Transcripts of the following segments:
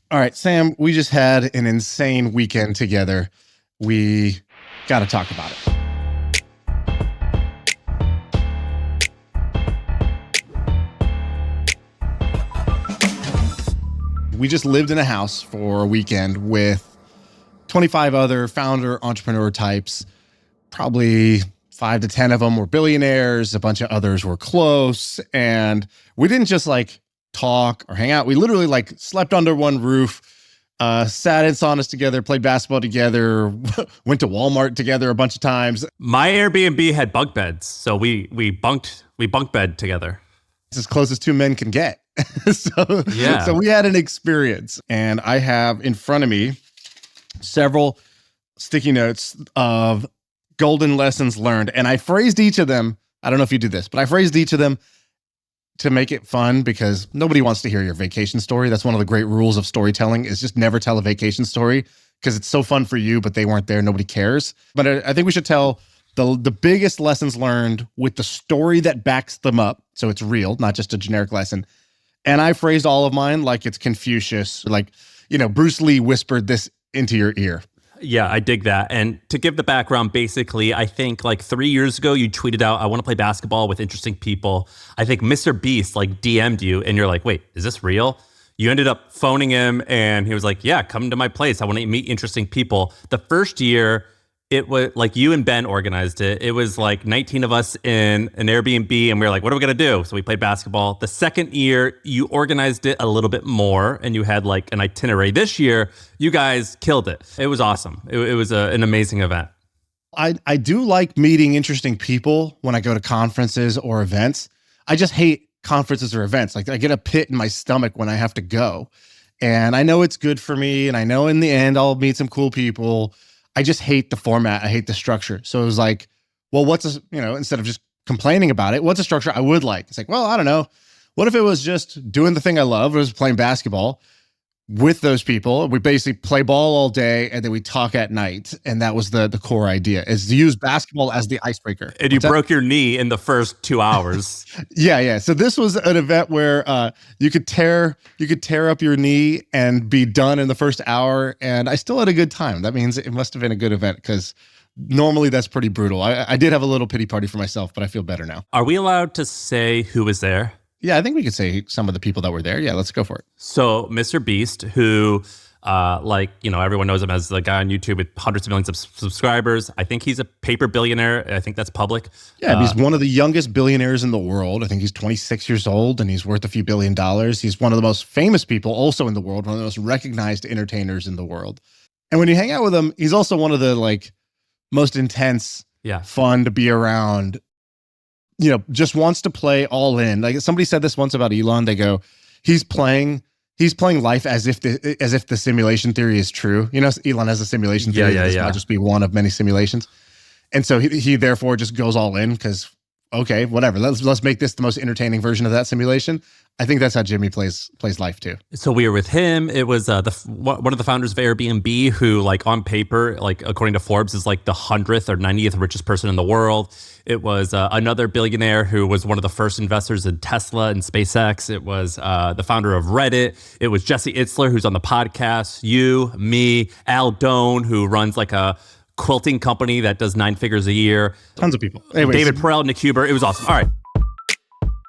All right, Sam, we just had an insane weekend together. We got to talk about it. We just lived in a house for a weekend with 25 other founder entrepreneur types. Probably 5 to 10 of them were billionaires. A bunch of others were close. And we didn't just like talk or hang out. We literally like slept under one roof, sat in saunas together, played basketball together, went to Walmart together a bunch of times. My Airbnb had bunk beds, so we bunked bed together. It's as close as two men can get. So we had an experience, and I have in front of me several sticky notes of golden lessons learned. And I phrased each of them. I don't know if you do this, but I phrased each of them to make it fun because nobody wants to hear your vacation story. That's one of the great rules of storytelling is just never tell a vacation story because it's so fun for you, but they weren't there. Nobody cares. But I think we should tell the biggest lessons learned with the story that backs them up. So it's real, not just a generic lesson. And I phrased all of mine like it's Confucius, like, Bruce Lee whispered this into your ear. Yeah, I dig that. And to give the background, basically, I think like 3 years ago, you tweeted out, I want to play basketball with interesting people. I think MrBeast like DM'd you and you're like, wait, is this real? You ended up phoning him and he was like, yeah, come to my place. I want to meet interesting people. The first year, it was like you and Ben organized it. It was like 19 of us in an Airbnb and we were like, what are we going to do? So we played basketball. The second year, you organized it a little bit more and you had like an itinerary. This year, you guys killed it. It was awesome. It was an amazing event. I do like meeting interesting people when I go to conferences or events. I just hate conferences or events. Like I get a pit in my stomach when I have to go. And I know it's good for me. And I know in the end, I'll meet some cool people. I just hate the format. I hate the structure. So it was like, well, instead of just complaining about it, what's a structure I would like? It's like, well, I don't know. What if it was just doing the thing I love? It was playing basketball with those people. We basically play ball all day and then we talk at night. And that was the core idea, is to use basketball as the icebreaker. And you broke your knee in the first 2 hours. Yeah. So this was an event where you could tear up your knee and be done in the first hour. And I still had a good time. That means it must have been a good event because normally that's pretty brutal. I did have a little pity party for myself, but I feel better now. Are we allowed to say who was there? Yeah, I think we could say some of the people that were there. Yeah, let's go for it. So MrBeast, who everyone knows him as the guy on YouTube with hundreds of millions of subscribers. I think he's a paper billionaire. I think that's public. Yeah, he's one of the youngest billionaires in the world. I think he's 26 years old and he's worth a few $1 billion. He's one of the most famous people also in the world, one of the most recognized entertainers in the world. And when you hang out with him, he's also one of the most intense, fun to be around. Just wants to play all in. Like somebody said this once about Elon. They go, he's playing life as if the simulation theory is true. Elon has a simulation theory. This might just be one of many simulations. And so he therefore just goes all in because, okay, whatever. Let's make this the most entertaining version of that simulation. I think that's how Jimmy plays life too. So we were with him. It was one of the founders of Airbnb who, on paper, according to Forbes, is like the 100th or 90th richest person in the world. It was another billionaire who was one of the first investors in Tesla and SpaceX. It was the founder of Reddit. It was Jesse Itzler, who's on the podcast. You, me, Al Doan, who runs a quilting company that does 9 figures a year. Tons of people. Anyways. David Perel, Nick Huber. It was awesome.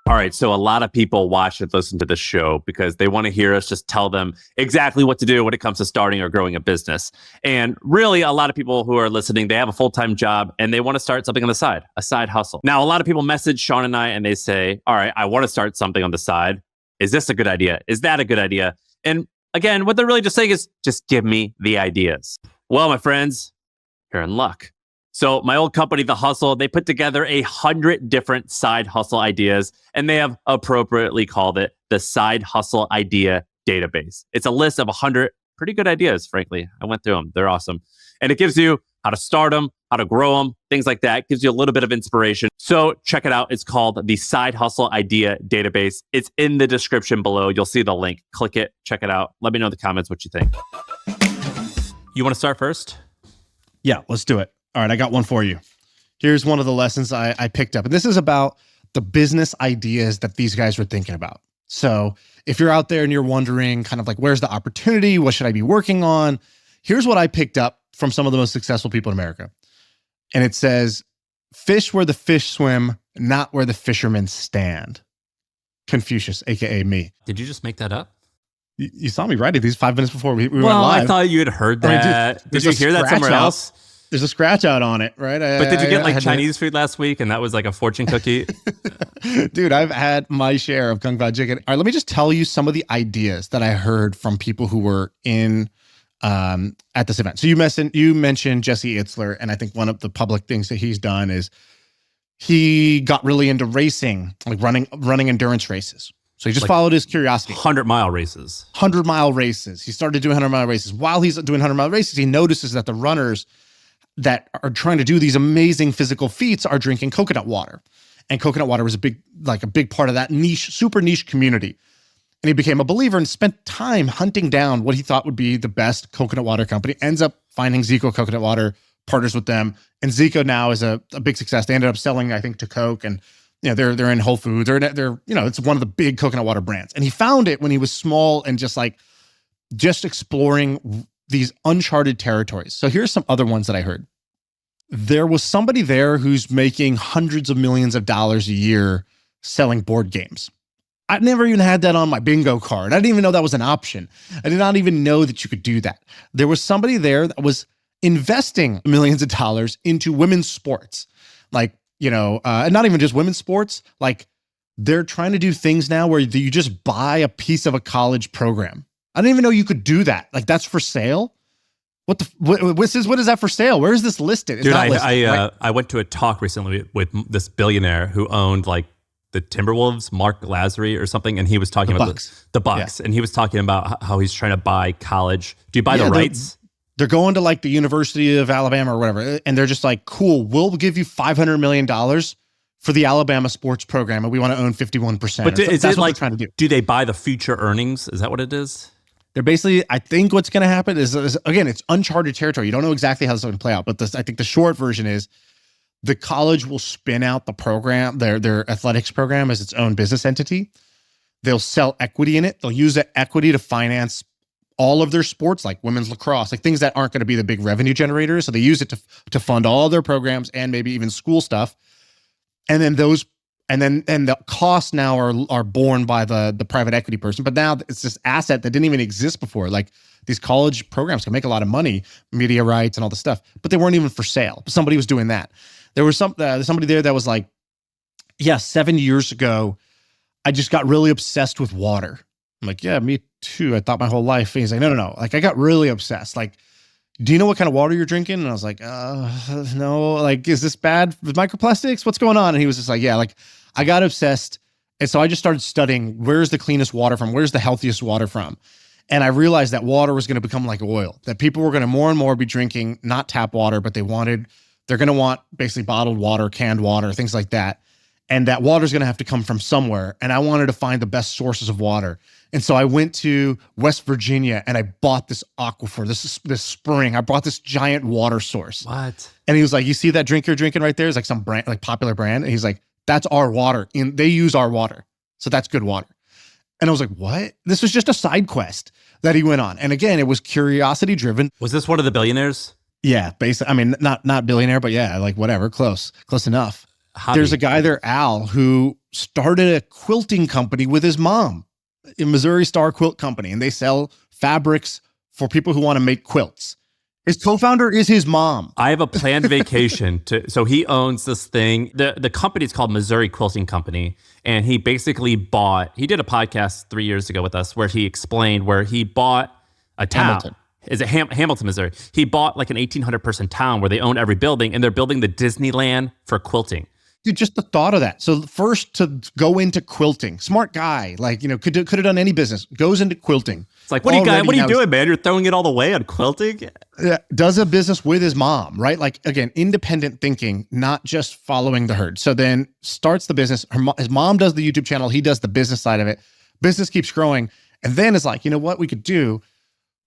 All right, so a lot of people watch and listen to this show because they want to hear us just tell them exactly what to do when it comes to starting or growing a business. And really, a lot of people who are listening, they have a full-time job and they want to start something on the side, a side hustle. Now, a lot of people message Shaan and I and they say, all right, I want to start something on the side. Is this a good idea? Is that a good idea? And again, what they're really just saying is, just give me the ideas. Well, my friends, you're in luck. So my old company, The Hustle, they put together 100 different side hustle ideas, and they have appropriately called it the Side Hustle Idea Database. It's a list of 100 pretty good ideas, frankly. I went through them. They're awesome. And it gives you how to start them, how to grow them, things like that. It gives you a little bit of inspiration. So check it out. It's called the Side Hustle Idea Database. It's in the description below. You'll see the link. Click it. Check it out. Let me know in the comments what you think. You want to start first? Yeah, let's do it. All right, I got one for you. Here's one of the lessons I picked up. And this is about the business ideas that these guys were thinking about. So if you're out there and you're wondering kind of like, where's the opportunity? What should I be working on? Here's what I picked up from some of the most successful people in America. And it says, fish where the fish swim, not where the fishermen stand. Confucius, AKA me. Did you just make that up? You saw me writing these 5 minutes before we went live. I thought you had heard that. Did you hear that somewhere else? There's a scratch out on it, right? But did you get like Chinese food last week and that was like a fortune cookie? Dude, I've had my share of Kung Pao chicken. All right, let me just tell you some of the ideas that I heard from people who were in at this event. So you mentioned Jesse Itzler, and I think one of the public things that he's done is he got really into racing, like running endurance races. So he just followed his curiosity. 100-mile races. 100-mile races. He started doing 100-mile races. While he's doing 100-mile races, he notices that the runners that are trying to do these amazing physical feats are drinking coconut water. And coconut water was a big part of that niche, super niche community. And he became a believer and spent time hunting down what he thought would be the best coconut water company. Ends up finding Zico Coconut Water, partners with them. And Zico now is a big success. They ended up selling, I think, to Coke, and they're in Whole Foods. They're it's one of the big coconut water brands. And he found it when he was small and just exploring these uncharted territories. So here's some other ones that I heard. There was somebody there who's making hundreds of millions of dollars a year selling board games. I never even had that on my bingo card. I didn't even know that was an option. I did not even know that you could do that. There was somebody there that was investing millions of dollars into women's sports. And not even just women's sports. Like, they're trying to do things now where you just buy a piece of a college program. I didn't even know you could do that. Like, that's for sale. What is that for sale? Where is this listed? It's Dude, not listed, right? I went to a talk recently with this billionaire who owned like the Timberwolves, Mark Lazary or something, and he was talking about the Bucks, and he was talking about how he's trying to buy college. Do you buy the rights? They're going to like the University of Alabama or whatever, and they're just like, cool, we'll give you $500 million for the Alabama sports program, and we want to own 51%. But that's what they're trying to do. Do they buy the future earnings? Is that what it is? They're basically, I think what's going to happen is, again, it's uncharted territory. You don't know exactly how this is going to play out, but I think the short version is the college will spin out the program, their athletics program, as its own business entity. They'll sell equity in it. They'll use that equity to finance all of their sports, like women's lacrosse, like things that aren't going to be the big revenue generators. So they use it to fund all their programs and maybe even school stuff. And then the costs now are borne by the private equity person. But now it's this asset that didn't even exist before. Like, these college programs can make a lot of money, media rights and all this stuff, but they weren't even for sale. Somebody was doing that. There was somebody there that was like, 7 years ago, I just got really obsessed with water. I'm like, yeah, me too. I thought my whole life. And he's like, no. Like, I got really obsessed. Like, do you know what kind of water you're drinking? And I was like, no. Like, is this bad with microplastics? What's going on? And he was just like, yeah, like, I got obsessed. And so I just started studying, where's the cleanest water from? Where's the healthiest water from? And I realized that water was going to become like oil, that people were going to more and more be drinking not tap water, but they're going to want basically bottled water, canned water, things like that. And that water is going to have to come from somewhere. And I wanted to find the best sources of water. And so I went to West Virginia and I bought this aquifer, this spring. I bought this giant water source. What? And he was like, you see that drink you're drinking right there? It's like some brand, like popular brand. And he's like, that's our water. They use our water. So that's good water. And I was like, what? This was just a side quest that he went on. And again, it was curiosity driven. Was this one of the billionaires? Yeah, basically. I mean, not billionaire, but yeah, like whatever, close enough. Hobby. There's a guy there, Al, who started a quilting company with his mom, a Missouri Star Quilt Company, and they sell fabrics for people who want to make quilts. His co-founder is his mom. I have a planned vacation so he owns this thing. The company is called Missouri Quilting Company. And he basically he did a podcast 3 years ago with us where he explained where he bought a town. Hamilton. Is it Hamilton, Missouri? He bought like an 1,800 person town where they own every building and they're building the Disneyland for quilting. Dude, just the thought of that. So first to go into quilting, smart guy, like, could have done any business, goes into quilting. It's like, what are you doing, man? You're throwing it all the way on quilting? Does a business with his mom, right? Like, again, independent thinking, not just following the herd. So then starts the business. His mom does the YouTube channel. He does the business side of it. Business keeps growing. And then it's like, you know what we could do?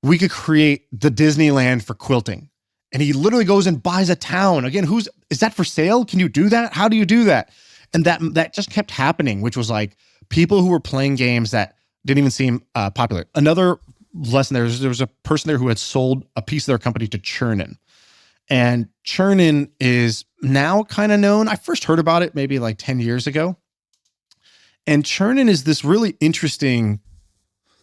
We could create the Disneyland for quilting. And he literally goes and buys a town. Again, is that for sale? Can you do that? How do you do that? And that just kept happening, which was like people who were playing games that didn't even seem popular. Another lesson there was a person there who had sold a piece of their company to Churnin. And Churnin is now kind of known. I first heard about it maybe like 10 years ago. And Churnin is this really interesting.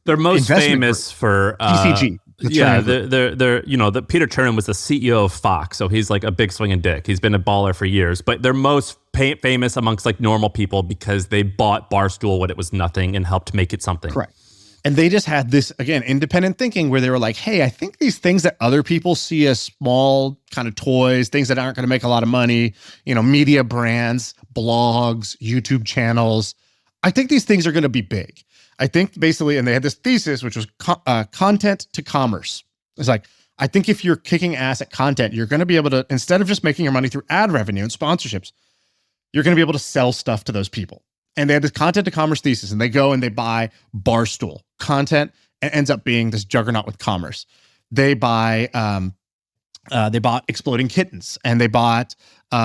They're most famous for TCG. They're the Peter Churnin was the CEO of Fox, so he's like a big swinging dick. He's been a baller for years, but they're most famous amongst like normal people because they bought Barstool when it was nothing and helped make it something. Correct. And they just had this, again, independent thinking where they were like, hey, I think these things that other people see as small kind of toys, things that aren't going to make a lot of money, media brands, blogs, YouTube channels, I think these things are going to be big. I think basically, and they had this thesis, which was content to commerce. It's like, I think if you're kicking ass at content, you're going to be able to, instead of just making your money through ad revenue and sponsorships, you're going to be able to sell stuff to those people. And they had this content to commerce thesis, and they go and they buy Barstool content, and ends up being this juggernaut with commerce. They bought Exploding Kittens, and they bought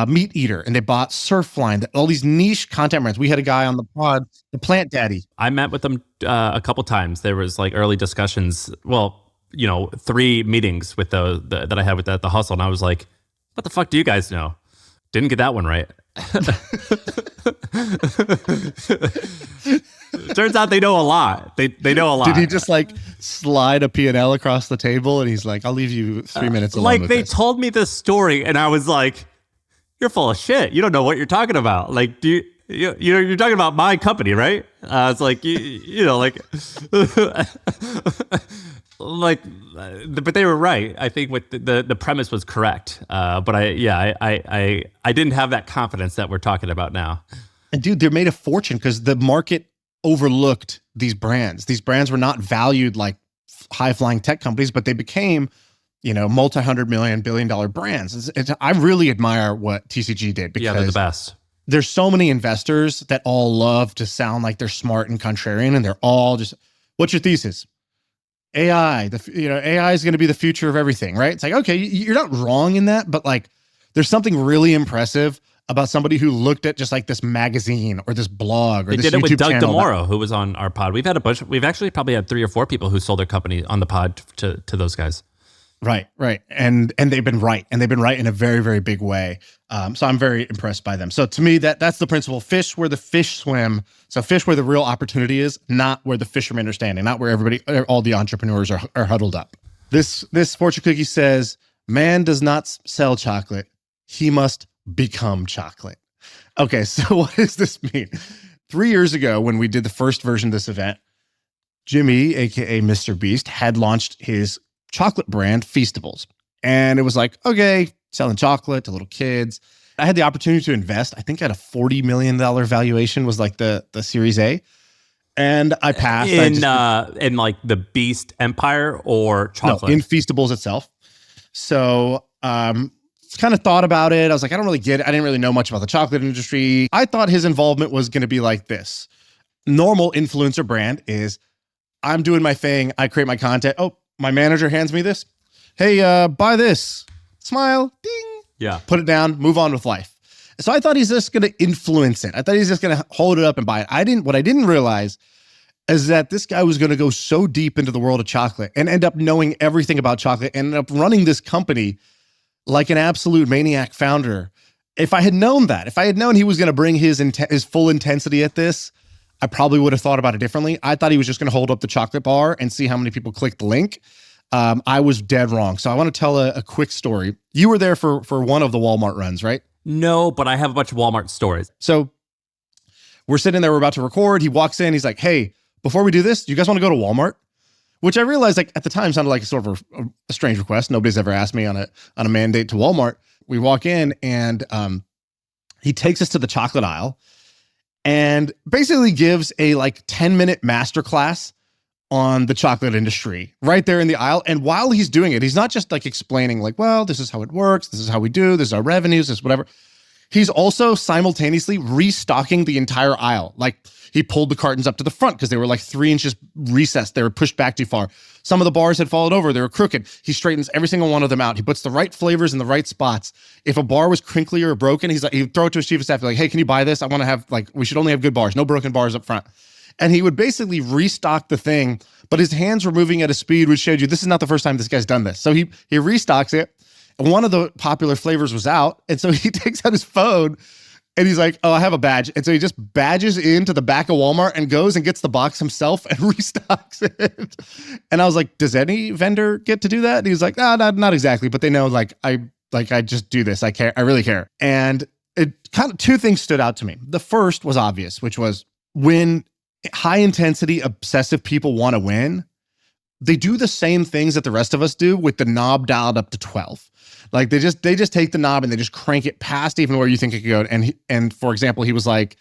Meat Eater, and they bought Surfline, all these niche content brands. We had a guy on the pod, the Plant Daddy. I met with them a couple times. There was like early discussions. Well, 3 meetings with that I had with the Hustle, and I was like, "What the fuck do you guys know?" Didn't get that one right. Turns out they know a lot. They know a lot. Did he just like slide a P&L across the table and he's like, I'll leave you 3 minutes alone like they told me this story and I was like, you're full of shit. You don't know what you're talking about. Like, you're talking about my company, right? It's like, but they were right. I think with the premise was correct. But I didn't have that confidence that we're talking about now. And dude, they made a fortune because the market overlooked these brands. These brands were not valued like high-flying tech companies, but they became, multi-hundred million, billion-dollar brands. I really admire what TCG did because they're the best. There's so many investors that all love to sound like they're smart and contrarian, and they're all just, what's your thesis? AI, AI is going to be the future of everything, right? It's like, okay, you're not wrong in that, but like, there's something really impressive about somebody who looked at just like this magazine or this blog or this YouTube channel. They did it with Doug DeMoro, who was on our pod. We've had a bunch. We've actually probably had 3 or 4 people who sold their company on the pod to those guys. Right. And they've been right. And they've been right in a very, very big way. So I'm very impressed by them. So to me, that's the principle. Fish where the fish swim. So fish where the real opportunity is, not where the fishermen are standing, not where all the entrepreneurs are huddled up. This fortune cookie says, man does not sell chocolate. He must become chocolate. Okay, so what does this mean? 3 years ago, when we did the first version of this event, Jimmy, aka MrBeast, had launched his chocolate brand, Feastables. And it was like, okay, selling chocolate to little kids. I had the opportunity to invest. I think at a $40 million valuation was like the Series A. And I passed. In like the Beast Empire or chocolate? No, in Feastables itself. So, kind of thought about it. I was like, I don't really get it. I didn't really know much about the chocolate industry. I thought his involvement was going to be like this. Normal influencer brand is, I'm doing my thing. I create my content. Oh, my manager hands me this. Hey, buy this. Smile. Ding. Yeah. Put it down. Move on with life. So I thought he's just going to influence it. I thought he's just going to hold it up and buy it. What I didn't realize is that this guy was going to go so deep into the world of chocolate and end up knowing everything about chocolate and end up running this company like an absolute maniac founder. If I had known that, if I had known he was going to bring his full intensity at this, I probably would have thought about it differently. I thought he was just going to hold up the chocolate bar and see how many people clicked the link. I was dead wrong. So I want to tell a quick story. You were there for one of the Walmart runs, right? No, but I have a bunch of Walmart stories. So we're sitting there, we're about to record. He walks in, he's like, hey, before we do this, do you guys want to go to Walmart? Which I realized like at the time sounded like a sort of a strange request. Nobody's ever asked me on a mandate to Walmart. We walk in and he takes us to the chocolate aisle and basically gives a like 10-minute masterclass on the chocolate industry right there in the aisle. And while he's doing it, he's not just like explaining like, well, this is how it works. This is how we do. This is our revenues. This is whatever. He's also simultaneously restocking the entire aisle. Like he pulled the cartons up to the front because they were like 3 inches recessed. They were pushed back too far. Some of the bars had fallen over. They were crooked. He straightens every single one of them out. He puts the right flavors in the right spots. If a bar was crinkly or broken, he'd throw it to his chief of staff. Like, hey, can you buy this? I want to have we should only have good bars. No broken bars up front. And he would basically restock the thing, but his hands were moving at a speed which showed you this is not the first time this guy's done this. So he restocks it. And one of the popular flavors was out. And so he takes out his phone and he's like, oh, I have a badge. And so he just badges into the back of Walmart and goes and gets the box himself and restocks it. And I was like, does any vendor get to do that? And he was like, no, not exactly. But they know I just do this. I care. I really care. And it kind of, two things stood out to me. The first was obvious, which was when high intensity, obsessive people want to win, they do the same things that the rest of us do with the knob dialed up to 12. Like they just take the knob and they just crank it past even where you think it could go. And for example, he was like,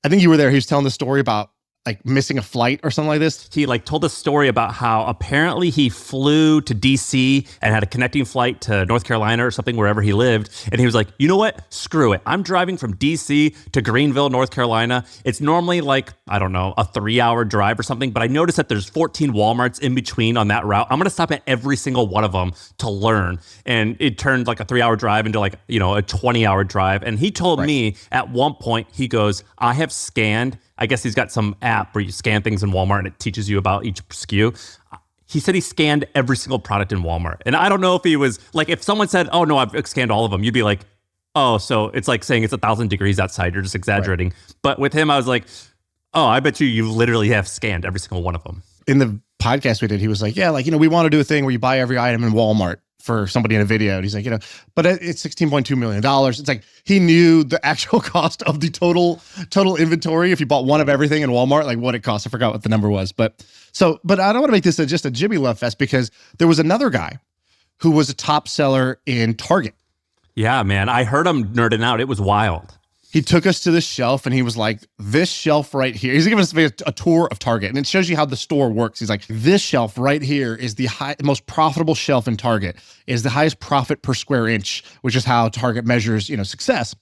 I think you were there. He was telling the story about like missing a flight or something like this. He like told a story about how apparently he flew to DC and had a connecting flight to North Carolina or something, wherever he lived. And he was like, you know what? Screw it. I'm driving from DC to Greenville, North Carolina. It's normally like, I don't know, a 3-hour drive or something, but I noticed that there's 14 Walmarts in between on that route. I'm going to stop at every single one of them to learn. And it turned like a 3-hour drive into like, a 20-hour drive. And he told me at one point, he goes, I have scanned, I guess he's got some app where you scan things in Walmart and it teaches you about each SKU. He said he scanned every single product in Walmart. And I don't know if he was like, if someone said, oh no, I've scanned all of them, you'd be like, oh, so it's like saying it's 1,000 degrees outside. You're just exaggerating. Right. But with him, I was like, oh, I bet you literally have scanned every single one of them. In the podcast we did, he was like, yeah, we want to do a thing where you buy every item in Walmart for somebody in a video. And he's like, but it's $16.2 million. It's like he knew the actual cost of the total inventory. If you bought one of everything in Walmart, like what it cost. I forgot what the number was. But I don't want to make this just a Jimmy Love Fest because there was another guy who was a top seller in Target. Yeah, man. I heard him nerding out. It was wild. He took us to this shelf and he was like, this shelf right here. He's giving us a tour of Target and it shows you how the store works. He's like, this shelf right here is the most profitable shelf in Target, is the highest profit per square inch, which is how Target measures, success.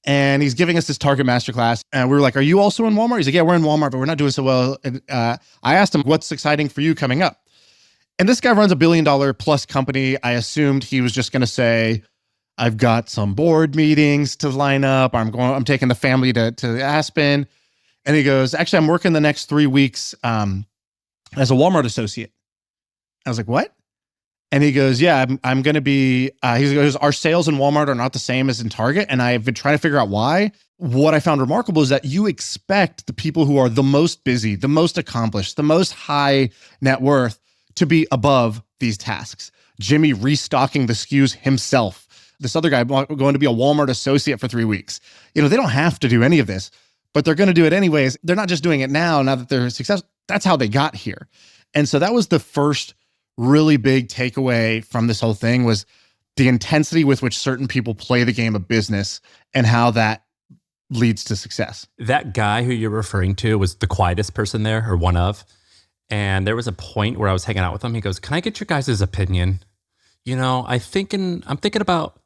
And he's giving us this Target masterclass. And we were like, are you also in Walmart? He's like, yeah, we're in Walmart, but we're not doing so well. And I asked him, what's exciting for you coming up? And this guy runs a $1 billion plus company. I assumed he was just going to say, I've got some board meetings to line up. I'm taking the family to Aspen. And he goes, actually, I'm working the next 3 weeks as a Walmart associate. I was like, what? And he goes, yeah, I'm going to be, he goes, our sales in Walmart are not the same as in Target. And I've been trying to figure out why. What I found remarkable is that you expect the people who are the most busy, the most accomplished, the most high net worth to be above these tasks. Jimmy restocking the SKUs himself. This other guy going to be a Walmart associate for 3 weeks. They don't have to do any of this, but they're going to do it anyways. They're not just doing it now that they're successful. That's how they got here. And so that was the first really big takeaway from this whole thing, was the intensity with which certain people play the game of business and how that leads to success. That guy who you're referring to was the quietest person there, or one of. And there was a point where I was hanging out with him. He goes, can I get your guys' opinion? I'm thinking about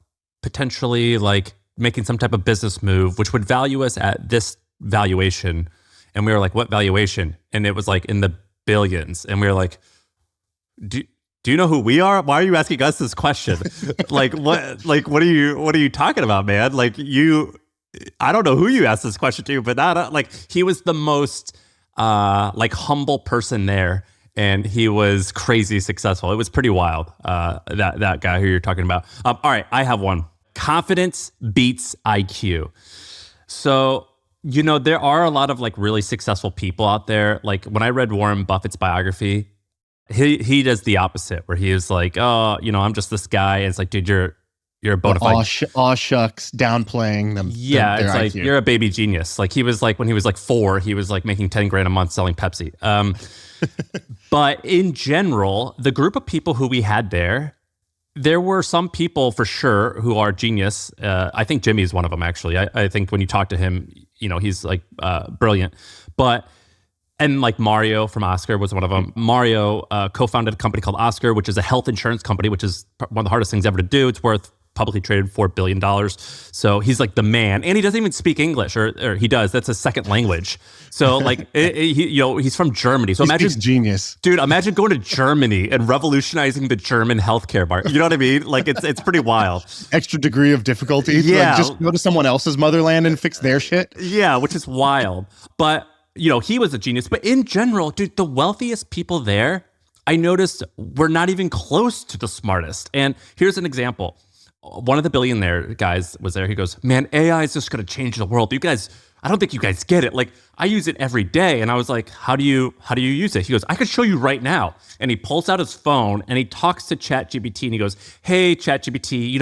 potentially like making some type of business move, which would value us at this valuation. And we were like, what valuation? And it was like in the billions. And we were like, do you know who we are? Why are you asking us this question? What are you talking about, man? I don't know who you asked this question to, but he was the most humble person there. And he was crazy successful. It was pretty wild, that guy who you're talking about. All right, I have one. Confidence beats IQ. So, there are a lot of really successful people out there. Like when I read Warren Buffett's biography, he does the opposite, where he is like, oh, I'm just this guy. And it's like, dude, you're a bona fide. Aw shucks, downplaying them. Yeah, it's like, IQ. You're a baby genius. Like he was like, when he was like 4, he was like making 10 grand a month selling Pepsi. But in general, the group of people who we had there were some people for sure who are genius. I think Jimmy is one of them, actually. I think when you talk to him, he's like brilliant. And like Mario from Oscar was one of them. Mario co-founded a company called Oscar, which is a health insurance company, which is one of the hardest things ever to do. It's worth publicly traded $4 billion. So he's like the man, and he doesn't even speak English, or he does. That's his second language. So he's from Germany. So imagine genius, dude. Imagine going to Germany and revolutionizing the German healthcare market. You know what I mean? Like it's pretty wild. Extra degree of difficulty. Yeah, just go to someone else's motherland and fix their shit. Yeah, which is wild. But he was a genius. But in general, dude, the wealthiest people there, I noticed were not even close to the smartest. And here's an example. One of the billionaire guys was there. He goes, man, AI is just going to change the world. You guys, I don't think you guys get it. Like, I use it every day. And I was like, how do you use it? He goes, I could show you right now. And he pulls out his phone and he talks to ChatGPT and he goes, hey, ChatGPT,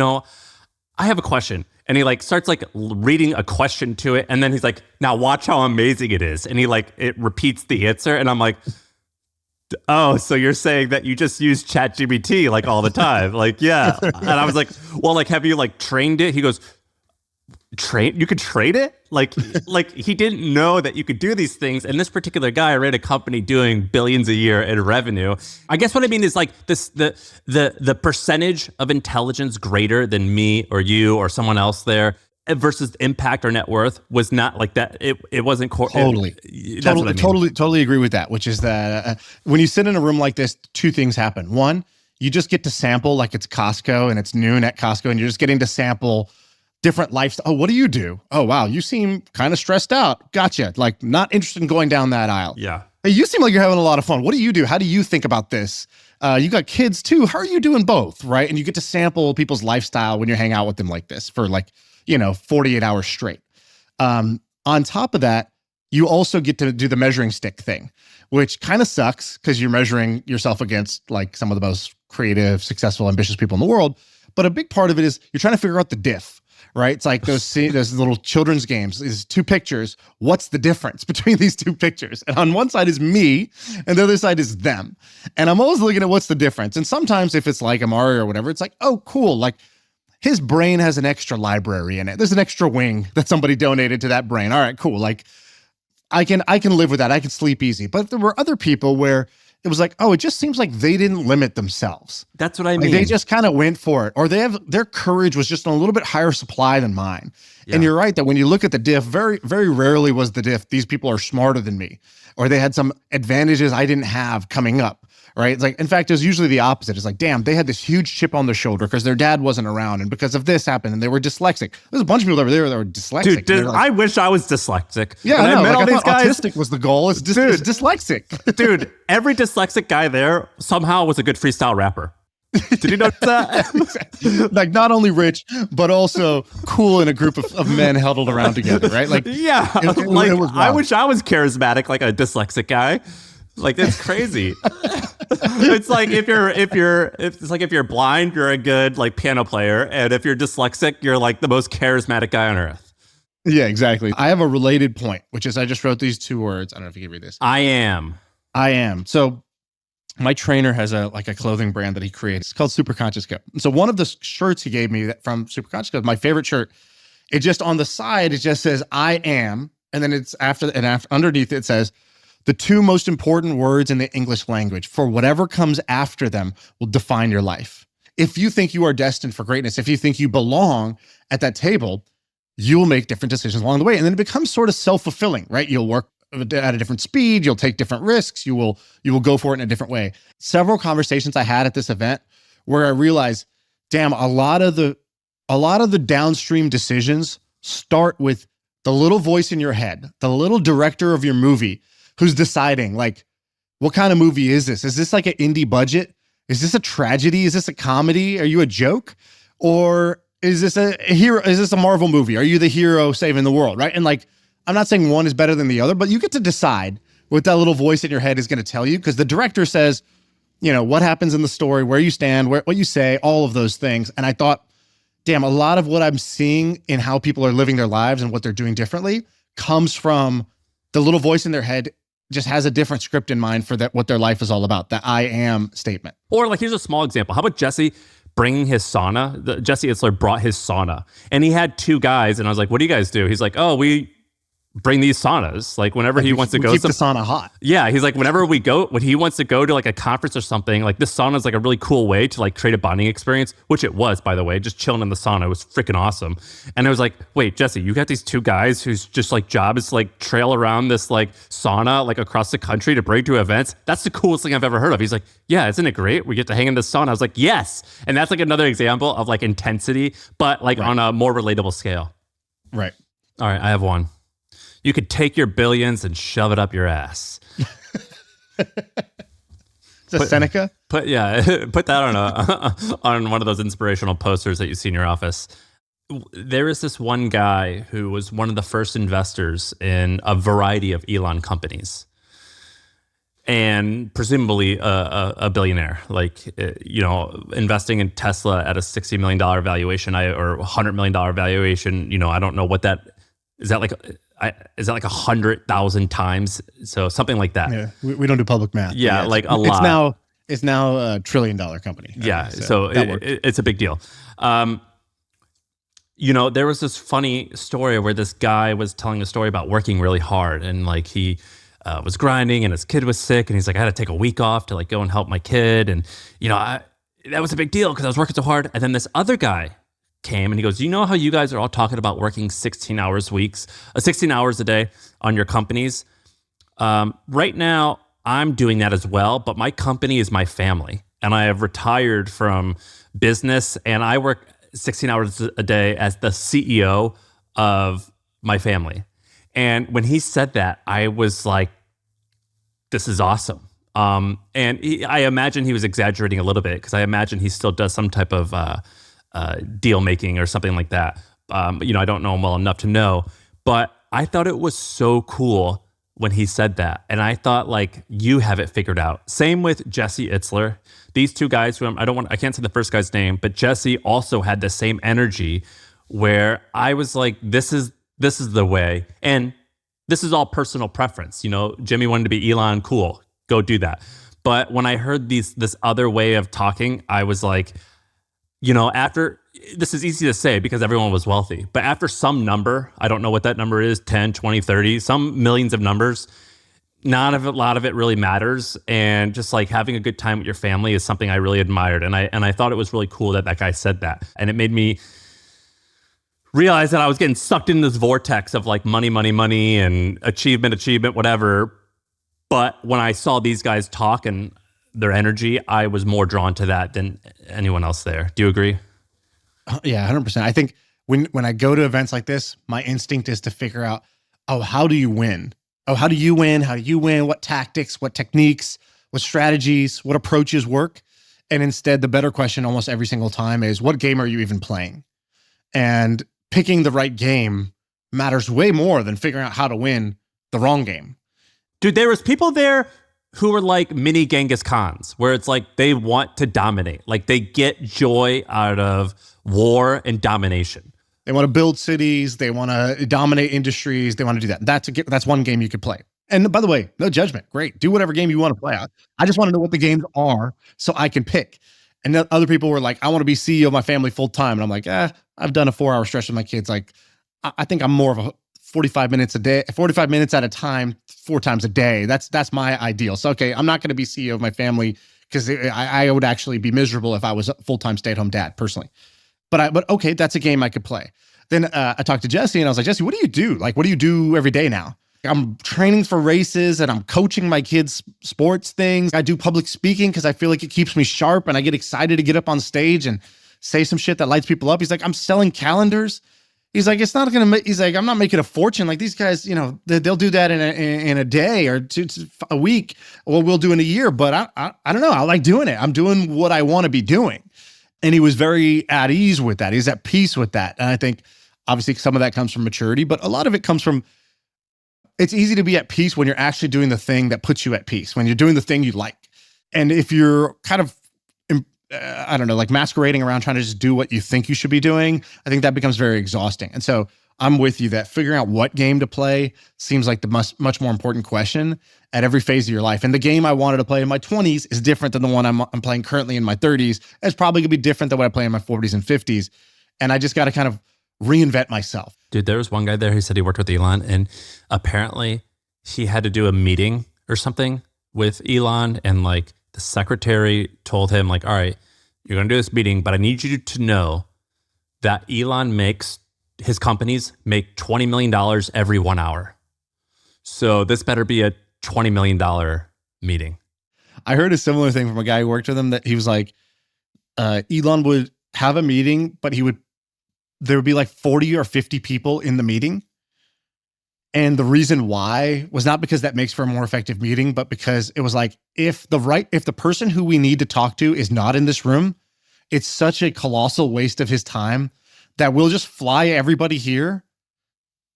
I have a question. And he starts reading a question to it. And then he's like, now watch how amazing it is. And it repeats the answer. And I'm like, oh, so you're saying that you just use ChatGPT all the time? Yeah. And I was like, well, have you trained it? He goes, you could trade it? He didn't know that you could do these things. And this particular guy ran a company doing billions a year in revenue. I guess what I mean is the percentage of intelligence greater than me or you or someone else there versus impact or net worth was not like that. It wasn't totally. Totally agree with that. Which is that when you sit in a room like this, two things happen. One, you just get to sample it's Costco and it's noon at Costco, and you're just getting to sample different lifestyle. Oh, what do you do? Oh, wow, you seem kind of stressed out. Gotcha. Not interested in going down that aisle. Yeah. Hey, you seem like you're having a lot of fun. What do you do? How do you think about this? You got kids too. How are you doing both? Right. And you get to sample people's lifestyle when you hang out with them like this for 48 hours straight. On top of that, you also get to do the measuring stick thing, which kind of sucks because you're measuring yourself against some of the most creative, successful, ambitious people in the world. But a big part of it is you're trying to figure out the diff, right? It's like those little children's games. Is two pictures. What's the difference between these two pictures? And on one side is me, and the other side is them. And I'm always looking at what's the difference. And sometimes if it's like Arie or whatever, it's like, oh, cool. His brain has an extra library in it. There's an extra wing that somebody donated to that brain. All right, cool. I can live with that. I can sleep easy. But there were other people where it was like, oh, it just seems like they didn't limit themselves. That's what I mean. They just kind of went for it, or their courage was just in a little bit higher supply than mine. Yeah. And you're right that when you look at the diff, very, very rarely was the diff, these people are smarter than me, or they had some advantages I didn't have coming up. Right. It's in fact, it was usually the opposite. It's damn, they had this huge chip on their shoulder because their dad wasn't around. And because of this happened, and they were dyslexic. There's a bunch of people over there that were dyslexic. Dude, I wish I was dyslexic. Yeah, I met all these guys. Autistic was the goal. It's dyslexic. Dude, every dyslexic guy there somehow was a good freestyle rapper. Did you notice that? Not only rich, but also cool in a group of men huddled around together, right? Yeah. It was I wish I was charismatic like a dyslexic guy. That's crazy. It's if you're blind, you're a good piano player, and if you're dyslexic, you're the most charismatic guy on earth. Yeah, exactly. I have a related point, which is I just wrote these two words. I don't know if you can read this. I am. So my trainer has a clothing brand that he created. It's called Super Conscious Co. And so one of the shirts he gave me from Super Conscious Co, my favorite shirt, it just on the side, it just says I am, and then it's underneath it says, the two most important words in the English language, for whatever comes after them, will define your life. If you think you are destined for greatness, if you think you belong at that table, you will make different decisions along the way. And then it becomes sort of self-fulfilling, right? You'll work at a different speed. You'll take different risks. You will go for it in a different way. Several conversations I had at this event where I realized, damn, a lot of the downstream decisions start with the little voice in your head, the little director of your movie who's deciding what kind of movie is this? Is this an indie budget? Is this a tragedy? Is this a comedy? Are you a joke? Or is this a hero? Is this a Marvel movie? Are you the hero saving the world? Right. And I'm not saying one is better than the other, but you get to decide what that little voice in your head is going to tell you. Cause the director says, what happens in the story, where you stand, what you say, all of those things. And I thought, damn, a lot of what I'm seeing in how people are living their lives and what they're doing differently comes from the little voice in their head just has a different script in mind for what their life is all about, the I am statement. Or here's a small example. How about Jesse bringing his sauna? Jesse Itzler brought his sauna, and he had two guys, and I was like, what do you guys do? He's like, oh, we bring these saunas. Whenever he wants to go. Keep the sauna hot. Yeah, he's like, whenever we go, when he wants to go to a conference or something, this sauna is a really cool way to create a bonding experience, which it was, by the way, just chilling in the sauna. It was freaking awesome. And I was like, wait, Jesse, you got these two guys whose just job is to trail around this sauna across the country to bring to events. That's the coolest thing I've ever heard of. He's like, yeah, isn't it great? We get to hang in the sauna. I was like, yes. And that's another example of intensity, but right. On a more relatable scale. Right. All right, I have one. You could take your billions and shove it up your ass. Is that Seneca? Put that on one of those inspirational posters that you see in your office. There is this one guy who was one of the first investors in a variety of Elon companies, and presumably a billionaire, like, investing in Tesla at a $60 million valuation or $100 million valuation. I don't know what that is. That like 100,000 times, so something like that. Yeah, we don't do public math. Yeah, like a lot. It's now a $1 trillion company. Yeah, so it's a big deal. There was this funny story where this guy was telling a story about working really hard, and like he was grinding, and his kid was sick, and he's like, I had to take a week off to like go and help my kid, and that was a big deal because I was working so hard. And then this other guy came and he goes, you know how you guys are all talking about working 16 hours a day on your companies? Right now, I'm doing that as well, but my company is my family, and I have retired from business, and I work 16 hours a day as the CEO of my family. And when he said that, I was like, this is awesome. I imagine he was exaggerating a little bit, because I imagine he still does some type of deal making or something like that. I don't know him well enough to know, but I thought it was so cool when he said that. And I thought, like, you have it figured out. Same with Jesse Itzler. These two guys who I can't say the first guy's name, but Jesse also had the same energy where I was like, this is the way. And this is all personal preference. Jimmy wanted to be Elon, cool, go do that. But when I heard this other way of talking, I was like, after, this is easy to say because everyone was wealthy, but after some number, I don't know what that number is, 10, 20, 30, some millions of numbers, a lot of it really matters. And just like having a good time with your family is something I really admired. And I thought it was really cool that guy said that. And it made me realize that I was getting sucked into this vortex of like money, and achievement, whatever. But when I saw these guys talk and their energy, I was more drawn to that than anyone else there. Do you agree? Yeah, 100%. I think when I go to events like this, my instinct is to figure out, how do you win? How do you win? How do you win? What tactics, what techniques, what strategies, what approaches work? And instead, the better question almost every single time is, what game are you even playing? And picking the right game matters way more than figuring out how to win the wrong game. Dude, there was people there who were like mini Genghis Khans, where it's like they want to dominate. Like they get joy out of war and domination. They want to build cities. They want to dominate industries. They want to do that. That's one game you could play. And by the way, no judgment. Great. Do whatever game you want to play. I just want to know what the games are so I can pick. And then other people were like, I want to be CEO of my family full time. And I'm like, I've done a 4-hour stretch with my kids. Like, I think I'm more of a 45 minutes a day, 45 minutes at a time, 4 times a day. That's my ideal. So, okay, I'm not going to be CEO of my family because I would actually be miserable if I was a full-time stay-at-home dad personally. But okay, that's a game I could play. Then I talked to Jesse and I was like, Jesse, what do you do? Like, what do you do every day now? I'm training for races and I'm coaching my kids' sports things. I do public speaking because I feel like it keeps me sharp and I get excited to get up on stage and say some shit that lights people up. He's like, I'm selling calendars. He's like, it's not going to, he's like, I'm not making a fortune. Like these guys, they'll do that in a day or a week, or we'll do in a year. But I don't know. I like doing it. I'm doing what I want to be doing. And he was very at ease with that. He's at peace with that. And I think obviously some of that comes from maturity, but a lot of it comes from, it's easy to be at peace when you're actually doing the thing that puts you at peace, when you're doing the thing you like. And if you're kind of, like masquerading around trying to just do what you think you should be doing, I think that becomes very exhausting. And so I'm with you that figuring out what game to play seems like the much more important question at every phase of your life. And the game I wanted to play in my 20s is different than the one I'm playing currently in my 30s. It's probably gonna be different than what I play in my 40s and 50s. And I just got to kind of reinvent myself. Dude, there was one guy there who said he worked with Elon, and apparently he had to do a meeting or something with Elon, and like the secretary told him like, all right, you're going to do this meeting, but I need you to know that his companies make $20 million every 1 hour. So this better be a $20 million meeting. I heard a similar thing from a guy who worked with him, that he was like, Elon would have a meeting, but there would be like 40 or 50 people in the meeting. And the reason why was not because that makes for a more effective meeting, but because it was like, if the person who we need to talk to is not in this room, it's such a colossal waste of his time that we'll just fly everybody here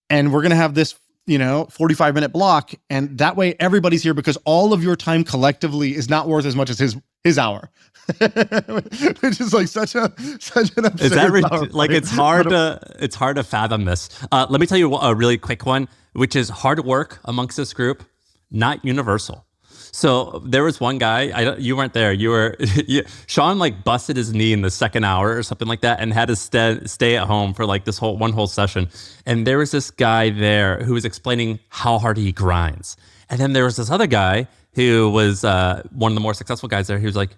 and we're going to have this, 45-minute block. And that way everybody's here because all of your time collectively is not worth as much as his hour. Which is like such an absurd. Is that like it's hard to fathom this. Let me tell you a really quick one, which is hard work amongst this group, not universal. So there was one guy, you weren't there. Shaan like busted his knee in the second hour or something like that and had to stay at home for like this whole session. And there was this guy there who was explaining how hard he grinds. And then there was this other guy who was one of the more successful guys there. He was like,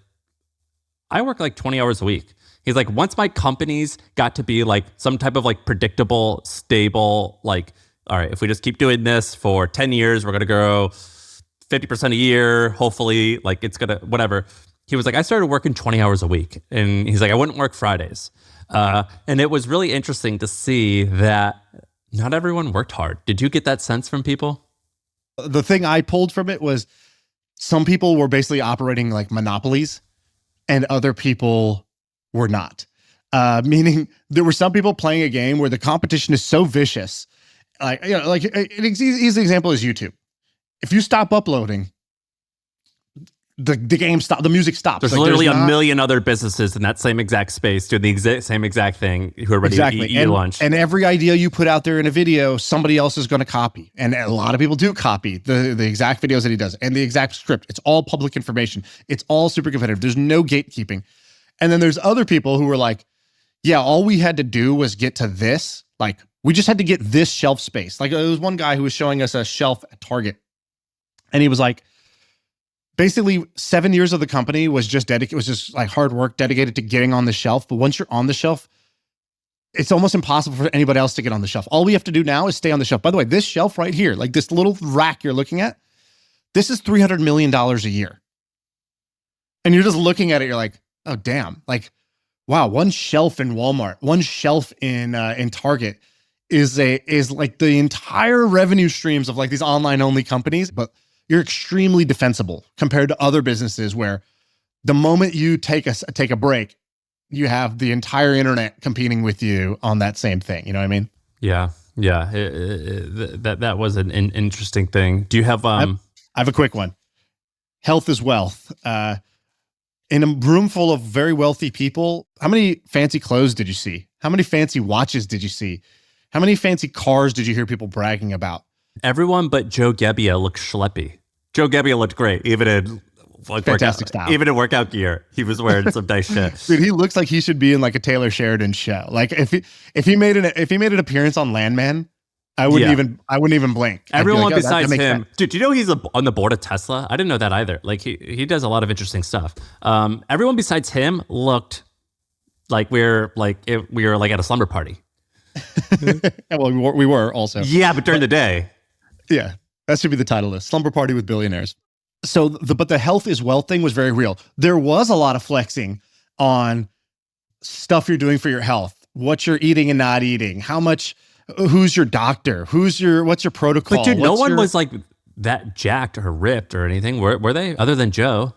I work like 20 hours a week. He's like, once my companies got to be like some type of like predictable, stable, like, all right, if we just keep doing this for 10 years, we're going to grow 50% a year, hopefully, like it's gonna, whatever. He was like, I started working 20 hours a week. And he's like, I wouldn't work Fridays. And it was really interesting to see that not everyone worked hard. Did you get that sense from people? The thing I pulled from it was some people were basically operating like monopolies and other people were not. Meaning there were some people playing a game where the competition is so vicious. Like an easy example is YouTube. If you stop uploading, the game stops, the music stops. There's literally a million other businesses in that same exact space doing the same exact thing who are ready to eat lunch. And every idea you put out there in a video, somebody else is going to copy. And a lot of people do copy the exact videos that he does and the exact script. It's all public information. It's all super competitive. There's no gatekeeping. And then there's other people who were like, yeah, all we had to do was get to this. Like, we just had to get this shelf space. Like, there was one guy who was showing us a shelf at Target. And he was like, basically 7 years of the company was just like hard work dedicated to getting on the shelf. But once you're on the shelf, it's almost impossible for anybody else to get on the shelf. All we have to do now is stay on the shelf. By the way, this shelf right here, like this little rack you're looking at, this is $300 million a year. And you're just looking at it, you're like, oh, damn. Like, wow, one shelf in Walmart, one shelf in Target is like the entire revenue streams of like these online only companies. But you're extremely defensible compared to other businesses where the moment you take a break, you have the entire internet competing with you on that same thing. You know what I mean? Yeah. That was an interesting thing. Do you have? I have a quick one. Health is wealth. In a room full of very wealthy people, how many fancy clothes did you see? How many fancy watches did you see? How many fancy cars did you hear people bragging about? Everyone but Joe Gebbia looked schleppy. Joe Gebbia looked great, even in like fantastic style. Even in workout gear. He was wearing some nice shit. Dude, he looks like he should be in like a Taylor Sheridan show. Like if he made an appearance on Landman, I wouldn't even blink. Everyone like, besides him, sense. dude. Do you know he's on the board of Tesla? I didn't know that either. Like he does a lot of interesting stuff. Everyone besides him looked like we were at a slumber party. Well, we were also. Yeah, but during the day. Yeah, that should be the title list. Slumber Party with Billionaires. So, but the health is wealth thing was very real. There was a lot of flexing on stuff you're doing for your health, what you're eating and not eating, how much, who's your doctor, what's your protocol. But dude, no one was like that jacked or ripped or anything, were they? Other than Joe.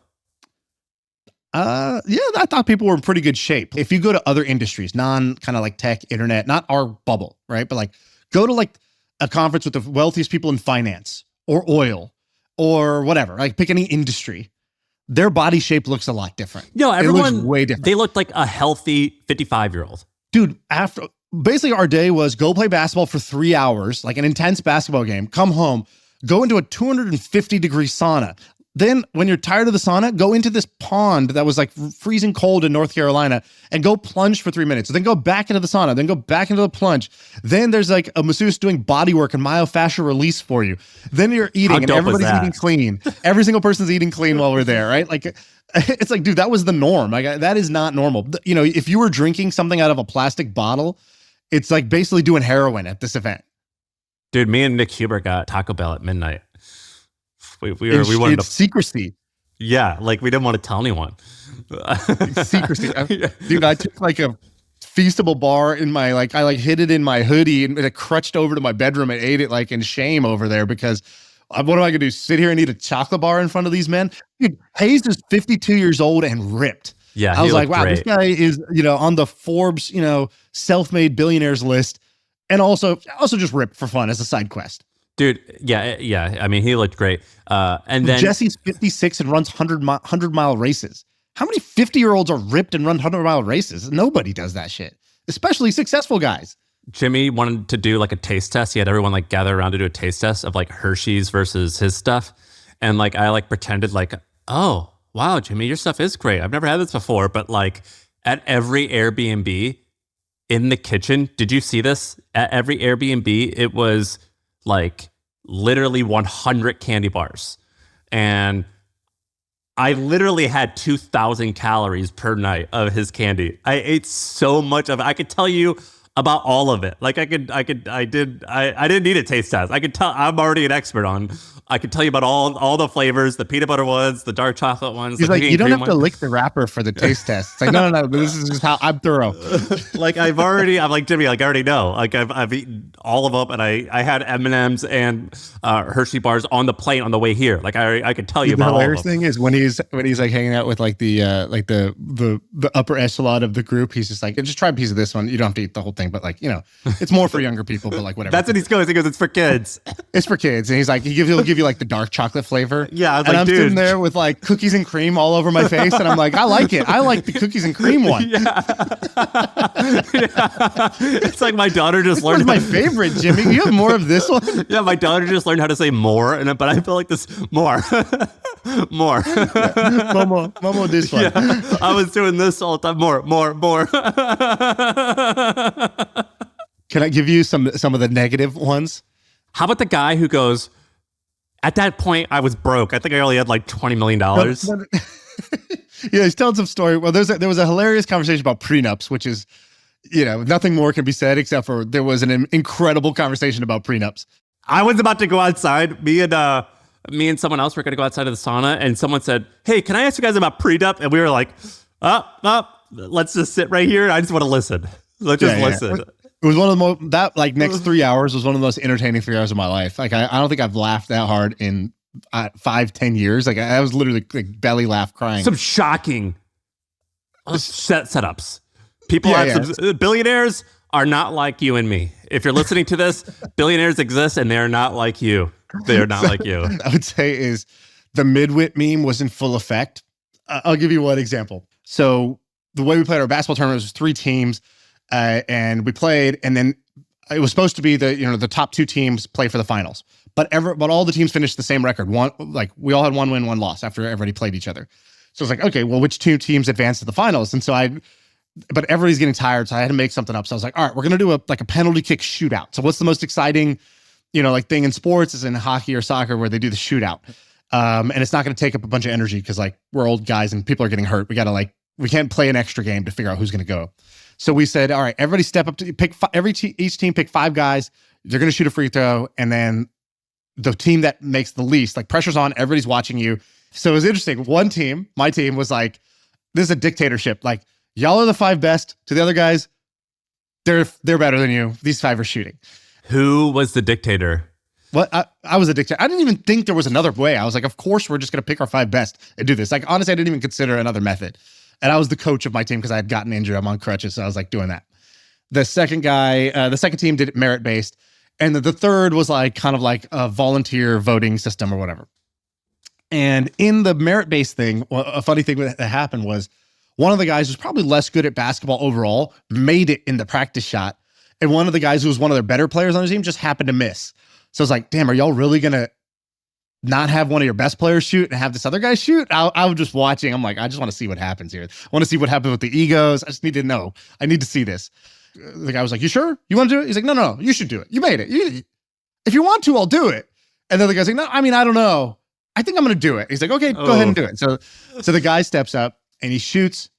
Yeah, I thought people were in pretty good shape. If you go to other industries, kind of like tech, internet, not our bubble, right? But like go to like a conference with the wealthiest people in finance or oil or whatever, like pick any industry. Their body shape looks a lot different. No, everyone, it looks way different. They looked like a healthy 55-year-old. Dude, basically our day was go play basketball for 3 hours, like an intense basketball game, come home, go into a 250-degree sauna. Then when you're tired of the sauna, go into this pond that was like freezing cold in North Carolina and go plunge for 3 minutes. Then go back into the sauna, then go back into the plunge. Then there's like a masseuse doing body work and myofascial release for you. Then you're eating and everybody's eating clean. Every single person's eating clean while we're there, right? Like, it's like, dude, that was the norm. Like, that is not normal. You know, if you were drinking something out of a plastic bottle, it's like basically doing heroin at this event. Dude, me and Nick Huber got Taco Bell at midnight. We wanted secrecy. Yeah, like we didn't want to tell anyone. Secrecy. Dude, I took like a Feastable bar in my, like, I like hid it in my hoodie and it crutched over to my bedroom and ate it like in shame over there because what am I gonna do? Sit here and eat a chocolate bar in front of these men? Dude, Hayes is 52 years old and ripped. Yeah, I was like, wow, great. this guy is, on the Forbes, self-made billionaires list, and also just ripped for fun as a side quest. Dude, yeah. I mean, he looked great. And then Jesse's 56 and runs 100-mile races. How many 50-year-olds are ripped and run 100-mile races? Nobody does that shit, especially successful guys. Jimmy wanted to do like a taste test. He had everyone like gather around to do a taste test of like Hershey's versus his stuff. And like, I like pretended like, oh, wow, Jimmy, your stuff is great. I've never had this before. But like at every Airbnb in the kitchen, did you see this? At every Airbnb, it was like literally 100 candy bars. And I literally had 2,000 calories per night of his candy. I ate so much of it. I could tell you about all of it. Like I didn't need a taste test. I could tell, I'm already an expert on. I could tell you about all the flavors, the peanut butter ones, the dark chocolate ones. He's like, you don't have to lick the wrapper for the taste test. It's like, no, this is just how I'm thorough. Like I'm like, Jimmy, like I already know. Like I've eaten all of them, and I had M&Ms and Hershey bars on the plane on the way here. Like I could tell you about all of them. The hilarious thing is when he's like hanging out with like the upper echelon of the group, he's just like, just try a piece of this one. You don't have to eat the whole thing, but like, it's more for younger people, but like whatever. That's what he goes. He goes, it's for kids. It's for kids. And he's like, he'll give you like the dark chocolate flavor. Yeah, I was and like, I'm dude, sitting there with like cookies and cream all over my face, and I'm like, I like it. I like the cookies and cream one. Yeah. It's like my daughter just learned my favorite, Jimmy. You have more of this one? Yeah, my daughter just learned how to say more, but I feel like this more. More. Momo, this one. Yeah, I was doing this all the time. More. Can I give you some of the negative ones? How about the guy who goes, at that point, I was broke. I think I only had like $20 million. Yeah, he's telling some story. Well, there was a hilarious conversation about prenups, which is, nothing more can be said except for there was an incredible conversation about prenups. I was about to go outside. Me and someone else were going to go outside of the sauna, and someone said, hey, can I ask you guys about prenup? And we were like, let's just sit right here. I just want to listen. Let's just listen. It was one of the most, next 3 hours was one of the most entertaining 3 hours of my life. Like, I don't think I've laughed that hard in 5-10 years. Like, I was literally like belly laugh crying. Some shocking setups. People billionaires are not like you and me. If you're listening to this, billionaires exist and they're not like you. They're not like you. I would say is the Midwit meme was in full effect. I'll give you one example. So the way we played our basketball tournament was 3 teams. And we played, and then it was supposed to be the top 2 teams play for the finals. But all the teams finished the same record. We all had 1 win, 1 loss after everybody played each other. So it's like, okay, well, which 2 teams advanced to the finals? And so but everybody's getting tired, so I had to make something up. So I was like, all right, we're gonna do a penalty kick shootout. So what's the most exciting, thing in sports is in hockey or soccer where they do the shootout. And it's not gonna take up a bunch of energy because we're old guys and people are getting hurt. We gotta we can't play an extra game to figure out who's gonna go. So we said, all right, everybody step up to pick each team pick 5 guys. They're going to shoot a free throw. And then the team that makes the least, pressure's on, everybody's watching you. So it was interesting. One team, my team was like, this is a dictatorship. Like, y'all are the 5 best. To the other guys, they're better than you. These 5 are shooting. Who was the dictator? What? I was a dictator. I didn't even think there was another way. I was like, of course, we're just going to pick our 5 best and do this. Like, honestly, I didn't even consider another method. And I was the coach of my team because I had gotten injured. I'm on crutches, so I was doing that. The second team did it merit-based. And the third was kind of like a volunteer voting system or whatever. And in the merit-based thing, a funny thing that happened was one of the guys who's probably less good at basketball overall made it in the practice shot. And one of the guys who was one of their better players on the team just happened to miss. So I was like, damn, are y'all really going to not have one of your best players shoot and have this other guy shoot? I was just watching. I'm like, I just want to see what happens here. I want to see what happens with the egos. I just need to know. I need to see this. The guy was like, you sure? You want to do it? He's like, no, you should do it. You made it. If you want to, I'll do it. And then the guy's like, no, I don't know. I think I'm going to do it. He's like, okay, go ahead and do it. So the guy steps up and he shoots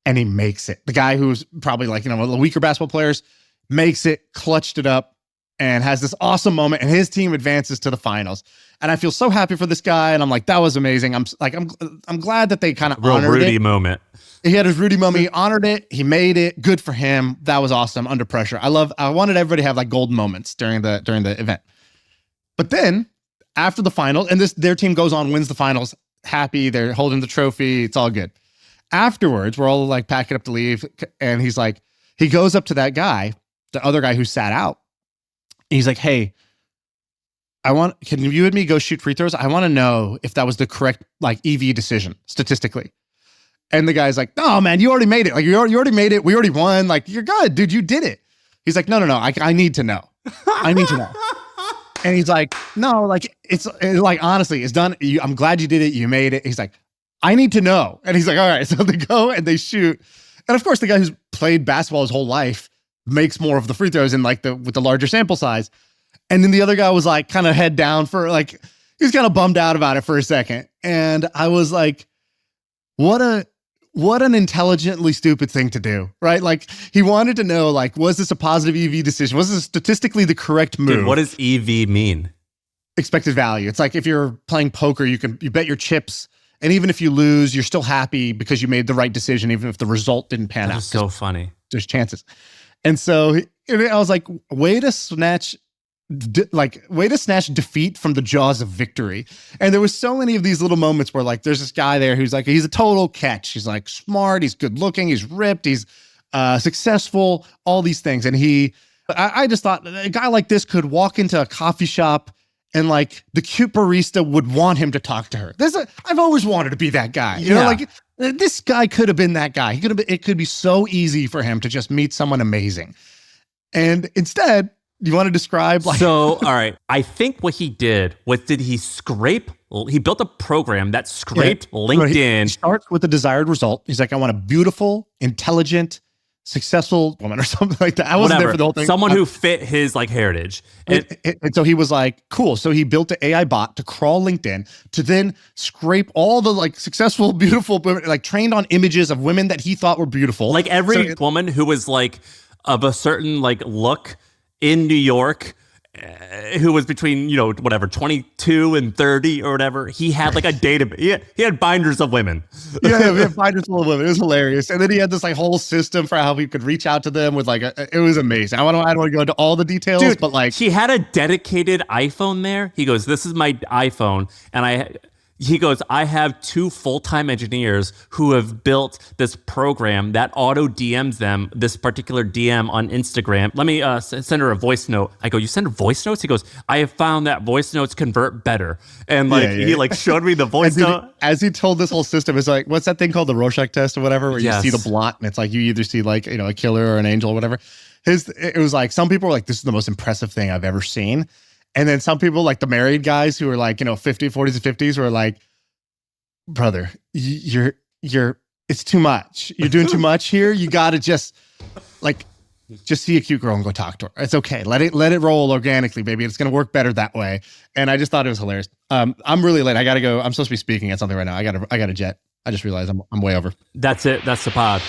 and he makes it. The guy who's probably a weaker basketball players makes it, clutched it up. and has this awesome moment, and his team advances to the finals. And I feel so happy for this guy, and I'm like, that was amazing. I'm glad that they kind of honored Rudy it. moment. He had his Rudy moment. He honored it. He made it. Good for him. That was awesome. Under pressure. I wanted everybody to have like golden moments during the event. But then after the finals, and their team goes on, wins the finals, happy. They're holding the trophy. It's all good. Afterwards, we're all like packing up to leave, and he's like, he goes up to that guy, the other guy who sat out. He's like, hey, can you and me go shoot free throws? I want to know if that was the correct like EV decision statistically. And the guy's like, no, man, you already made it. Like you already made it. We already won. Like, you're good, dude. You did it. He's like, no. I need to know. I need to know. And he's like, no, like it's like, honestly, it's done. I'm glad you did it. You made it. He's like, I need to know. And he's like, all right. So they go and they shoot. And of course, the guy who's played basketball his whole life makes more of the free throws with the larger sample size. And then the other guy was like kind of head down for like, he was kind of bummed out about it for a second. And I was like, what an intelligently stupid thing to do, right? Like he wanted to know, like, was this a positive EV decision? Was this statistically the correct move? Dude, what does EV mean? Expected value. It's like if you're playing poker, you bet your chips, and even if you lose, you're still happy because you made the right decision, even if the result didn't pan out. That's so funny. There's chances. And so I was like, way to snatch defeat from the jaws of victory. And there was so many of these little moments where like there's this guy there who's like, he's a total catch. He's like smart, he's good looking, he's ripped, he's successful, all these things. And I just thought a guy like this could walk into a coffee shop and like the cute barista would want him to talk to her. I've always wanted to be that guy. You know, like this guy could have been that guy. It could be so easy for him to just meet someone amazing. And instead, you want to describe like... So, all right. I think what he did was he built a program that scraped LinkedIn. He starts with the desired result. He's like, I want a beautiful, intelligent, successful woman or something like that. I wasn't there for the whole thing. Someone who fit his like heritage. And so he was like, cool. So he built an AI bot to crawl LinkedIn to then scrape all the like successful, beautiful, like trained on images of women that he thought were beautiful. Like every woman who was like of a certain like look in New York, who was between, 22 and 30 or whatever. He had like a database. He had binders of women. Yeah, we had binders full of women. It was hilarious. And then he had this like whole system for how he could reach out to them with like, it was amazing. I don't want to go into all the details, dude, but like. He had a dedicated iPhone there. He goes, this is my iPhone. And he goes, I have 2 full-time engineers who have built this program that auto DMs them this particular DM on Instagram. Let me send her a voice note. I go, you send her voice notes? He goes, I have found that voice notes convert better. And like he like showed me the voice note. As he told this whole system, it's like, what's that thing called, the Rorschach test or whatever, where you see the blot and it's like you either see like, a killer or an angel or whatever. It was like, some people were like, this is the most impressive thing I've ever seen. And then some people, like the married guys who were like, 40s and 50s, were like, brother, it's too much. You're doing too much here. You got to just see a cute girl and go talk to her. It's okay. Let it roll organically, baby. It's going to work better that way. And I just thought it was hilarious. I'm really late. I got to go. I'm supposed to be speaking at something right now. I got a jet. I just realized I'm way over. That's it. That's the pod.